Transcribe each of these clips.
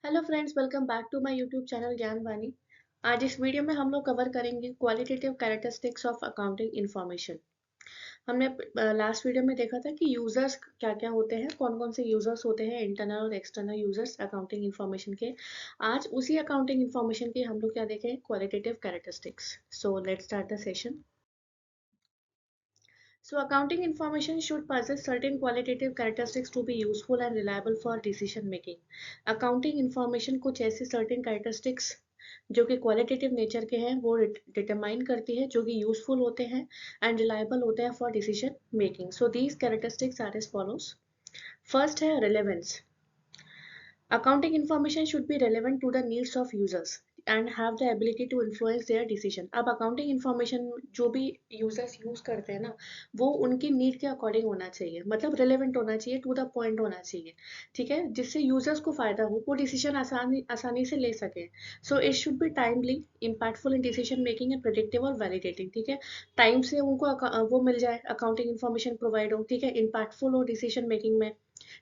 Hello friends, welcome back to my YouTube channel Gyan Vani. आज इस video में हम लोग कवर करेंगे qualitative characteristics of accounting information. हमने लास्ट वीडियो में देखा था कि यूजर्स क्या क्या होते हैं, कौन कौन से यूजर्स होते हैं, इंटरनल और एक्सटर्नल यूजर्स अकाउंटिंग इंफॉर्मेशन के। आज उसी अकाउंटिंग इंफॉर्मेशन की हम लोग क्या देखें, qualitative characteristics. So let's start the session. So, accounting information should possess certain qualitative characteristics to be useful and reliable for decision making. Accounting information कुछ ऐसे certain characteristics जो कि क्वालिटेटिव नेचर के हैं वो डिटरमाइन करती है, जो कि यूजफुल होते हैं एंड रिलायबल होते हैं for decision making. So these characteristics are as follows. First है relevance. Accounting information should be relevant to the needs of users and have the ability to influence their decision. अब accounting information जो भी users use करते हैं ना, वो उनकी need के अकॉर्डिंग होना चाहिए, मतलब रिलेवेंट होना चाहिए, टू द पॉइंट होना चाहिए। ठीक है, जिससे यूजर्स को फायदा हो, वो डिसीजन आसानी से ले सके। सो it should B timely, impactful in decision making and predictive और वैलिडेटिंग। ठीक है, टाइम से उनको वो मिल जाए, अकाउंटिंग इन्फॉर्मेशन प्रोवाइड हो। ठीक है, इम्पैक्टफुल हो डिसीजन मेकिंग में।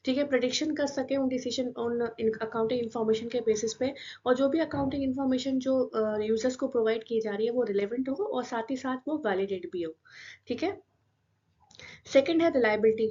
ठीक है, प्रिडिक्शन कर सके उन डिसीजन उन अकाउंटिंग इन्फॉर्मेशन के बेसिस पे। और जो भी अकाउंटिंग इन्फॉर्मेशन जो यूजर्स को प्रोवाइड की जा रही है वो रिलेवेंट हो और साथ ही साथ वो वैलिडेट भी हो। ठीक है, सेकंड है reliability.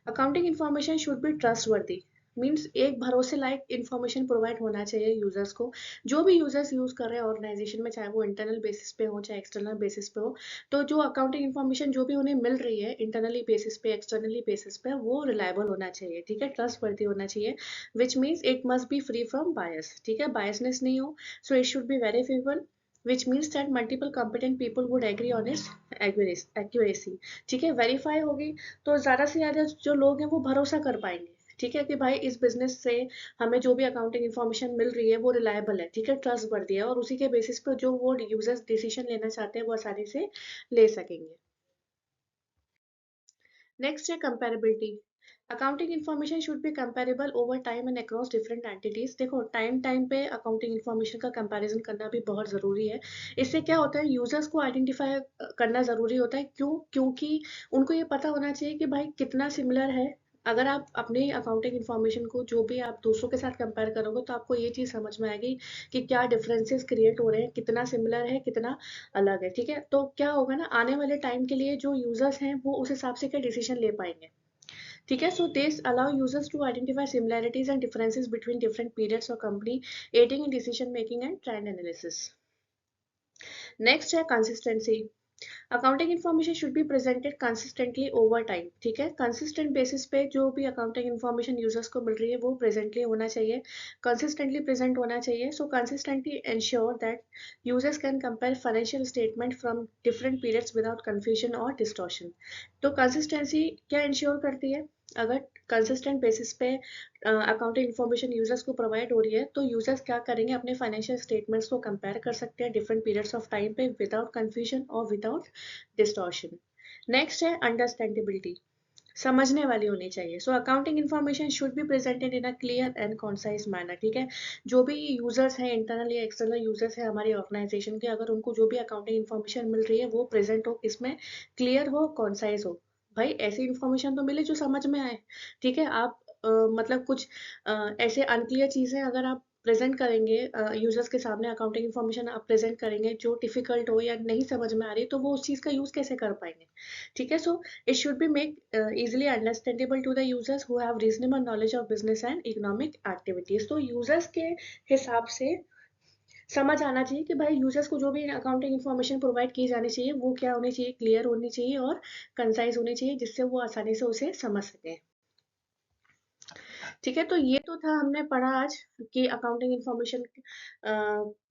Accounting information should B trustworthy. Means एक भरोसे लायक इन्फॉर्मेशन प्रोवाइड होना चाहिए यूजर्स को। जो भी यूजर्स यूज कर रहे हैं ऑर्गेनाइजेशन में, चाहे वो इंटरनल बेसिस पे हो चाहे एक्सटर्नल बेसिस पे हो, तो जो अकाउंटिंग इन्फॉर्मेशन जो भी उन्हें मिल रही है इंटरनली बेसिस पे एक्सटर्नली बेसिस पे, वो रिलायबल होना चाहिए। ठीक है, ट्रस्टवर्दी होना चाहिए, which means it must be free from bias. ठीक है, बायसनेस नहीं हो। So it should be verifiable, which means that multiple competent people would agree on its accuracy. ठीक है, वेरीफाई होगी तो ज्यादा से ज्यादा जो लोग हैं वो भरोसा कर पाएंगे। ठीक है, कि भाई इस बिजनेस से हमें जो भी अकाउंटिंग इन्फॉर्मेशन मिल रही है वो रिलायबल है। ठीक है, ट्रस्ट बढ़ती है और उसी के बेसिस पर जो वो यूजर्स डिसीजन लेना चाहते हैं वो आसानी से ले सकेंगे। नेक्स्ट है comparability. Accounting information should be comparable over time and across different entities. देखो, टाइम टाइम पे अकाउंटिंग इन्फॉर्मेशन का कंपैरिजन करना भी बहुत ज़रूरी है। इससे क्या होता है, यूजर्स को आइडेंटिफाई करना ज़रूरी होता है। क्यों? क्योंकि उनको ये पता होना चाहिए कि भाई कितना सिमिलर है। अगर आप अपने अकाउंटिंग इन्फॉर्मेशन को जो भी आप दूसरों के साथ कंपेयर करोगे तो आपको ये चीज़ समझ में आएगी कि क्या डिफरेंसेस क्रिएट हो रहे हैं, कितना सिमिलर है, कितना अलग है। ठीक है, तो क्या होगा ना, आने वाले टाइम के लिए जो यूजर्स हैं वो उस हिसाब से क्या डिसीजन ले पाएंगे। ठीक है, so this allow users to identify similarities and differences between different periods और company, aiding in decision making and trend analysis. Next है consistency. Accounting information should be presented consistently over time. ठीक है, consistent basis पे जो भी accounting information users को मिल रही है वो प्रेजेंटली होना चाहिए, कंसिस्टेंटली प्रेजेंट होना चाहिए। So consistently ensure that users can compare financial statement from different periods without confusion और डिस्टॉर्शन। तो कंसिस्टेंसी क्या इंश्योर करती है? अगर कंसिस्टेंट बेसिस पे अकाउंटिंग इन्फॉर्मेशन यूजर्स को प्रोवाइड हो रही है तो यूजर्स क्या करेंगे, अपने फाइनेंशियल स्टेटमेंट्स को कंपेयर कर सकते हैं डिफरेंट पीरियड्स ऑफ टाइम पे विदाउट कंफ्यूजन और विदाउट डिस्टॉर्शन। नेक्स्ट है अंडरस्टैंडेबिलिटी। समझने वाली होनी चाहिए। So accounting information should be presented in a clear and concise manner. ठीक है, जो भी यूजर्स हैं, इंटरनल या एक्सटर्नल यूजर्स हैं हमारी ऑर्गेनाइजेशन के, अगर उनको जो भी अकाउंटिंग इन्फॉर्मेशन मिल रही है वो प्रेजेंट हो, इसमें क्लियर हो, कॉन्साइज हो। भाई ऐसी इन्फॉर्मेशन तो मिले जो समझ में आए। ठीक है, आप मतलब कुछ ऐसे अनक्लियर चीजें अगर आप प्रेजेंट करेंगे यूजर्स के सामने, अकाउंटिंग इन्फॉर्मेशन आप प्रेजेंट करेंगे जो डिफिकल्ट हो या नहीं समझ में आ रही, तो वो उस चीज का यूज कैसे कर पाएंगे। ठीक है, सो it should be made easily understandable to the users who have reasonable knowledge of business and economic activities. तो यूजर्स के हिसाब से समझ आना चाहिए कि भाई यूजर्स को जो भी अकाउंटिंग इन्फॉर्मेशन प्रोवाइड की जानी चाहिए वो क्या होनी चाहिए, क्लियर होनी चाहिए और कंसाइज होनी चाहिए, जिससे वो आसानी से उसे समझ सके। ठीक है, तो ये तो था हमने पढ़ा आज कि अकाउंटिंग इन्फॉर्मेशन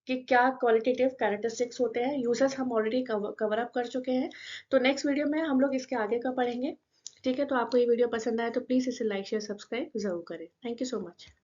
कि क्या क्वालिटेटिव कैरेक्टरिस्टिक्स होते हैं। यूजर्स हम ऑलरेडी कवर अप कर चुके हैं। तो नेक्स्ट वीडियो में हम लोग इसके आगे का पढ़ेंगे। ठीक है, तो आपको ये वीडियो पसंद आए तो प्लीज़ इसे लाइक शेयर सब्सक्राइब जरूर करें। Thank you so much.